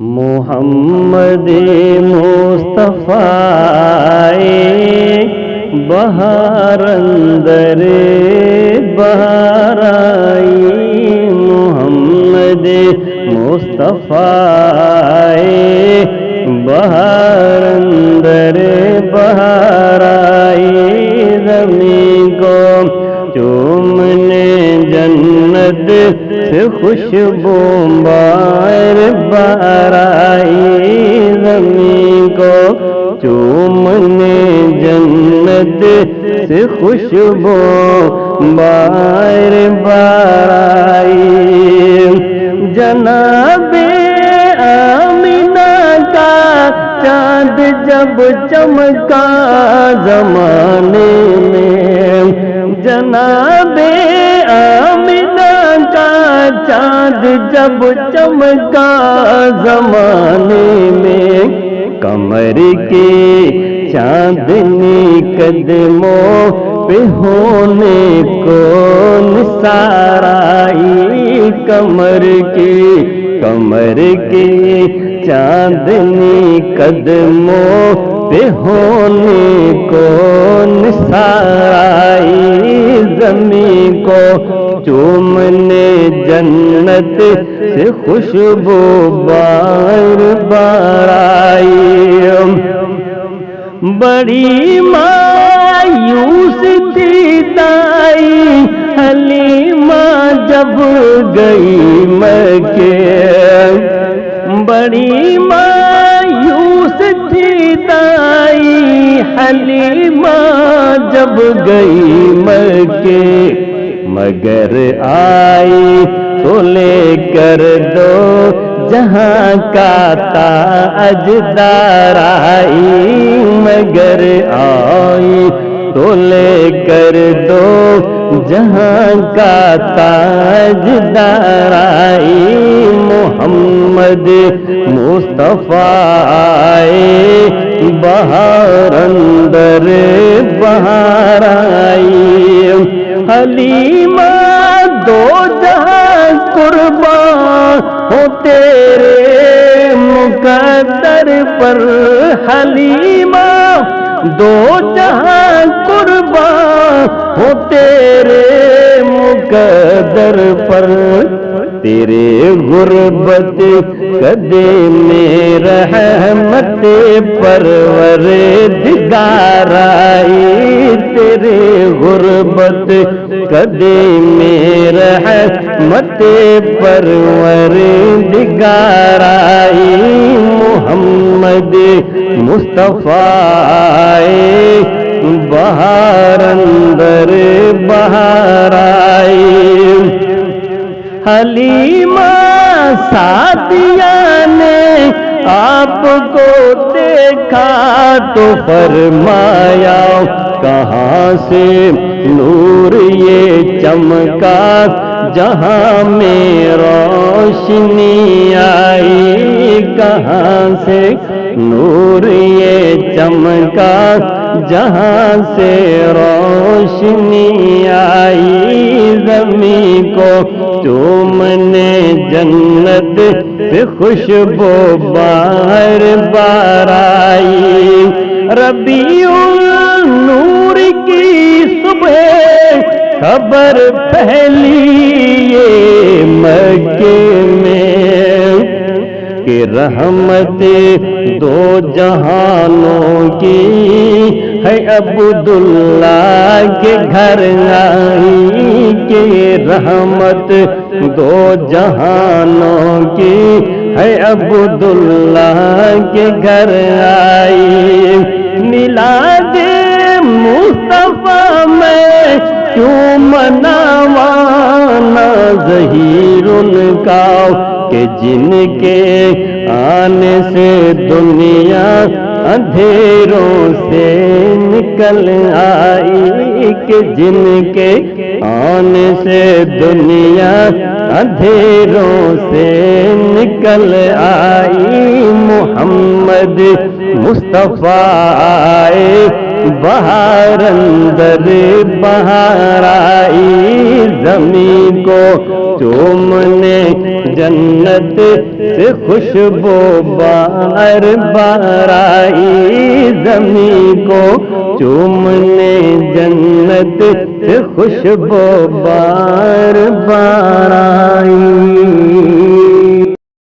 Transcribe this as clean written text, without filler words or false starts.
محمد مصطفیٰ بہار اندر بہار آئی، محمد مصطفیٰ بہار اندر بہار آئی، زمین کو چومنے جنت سے خوشبو بار بار آئی، زمین کو چومنے جنت سے خوشبو بار بار آئی، جناب آمینہ کا چاند جب چمکا زمانے میں، جناب آمینہ کا چاند جب چمکا زمانے میں، کمر کی چاندنی قدموں پہ ہونے کو نثار آئی، کمر کی چاندنی قدموں پہ ہونے کو نثار آئی، زمین کو چومنے جنت سے خوشبو بار بار آئی، بڑی مایوس تھی دائی حلیمہ جب گئی مکے، بڑی مایوس تھی دائی حلیمہ جب گئی مکے، مگر آئی تو لے کر دو جہاں کا تاجدار آئی، مگر آئی تو لے کر دو جہاں کا تاجدار آئی، محمد مصطفیٰ بہار اندر بہار آئی، حلیمہ دو جہاں قربان ہو تیرے مقدر پر، حلیمہ دو جہاں قربان ہو تیرے مقدر پر، تیرے غربت قدے میں رحمت پروردگار آئی، تیرے غربت قدے میں رحمت پروردگار آئی، محمد مصطفیٰ بہار اندر بہار آئی، حلیمہ ساتھیاں نے آپ کو دیکھا تو فرمایا کہاں سے نور یہ چمکا جہاں میں روشنی آئی، کہاں سے نور یہ چمکا جہاں سے روشنی آئی، زمین کو چومنے جنت سے خوشبو بار بار آئی، ربیع النور کی صبح خبر پھیلی یہ مکے میں کہ رحمت دو جہانوں کی ہے عبداللہ کے گھر آئی، کہ رحمت دو جہانوں کی ہے عبداللہ کے گھر آئی، میلاد مصطفیٰ میں کیوں مناوانا ظہیر ان کا، کہ جن کے آنے سے دنیا اندھیروں سے نکل آئی، کہ جن کے آنے سے دنیا اندھیروں سے نکل آئی، محمد مصطفیٰ بہار اندر بہار آئی، زمین کو چومنے جنت سے خوشبو بار بار آئی، زمین کو چومنے جنت سے خوشبو بار بار آئی۔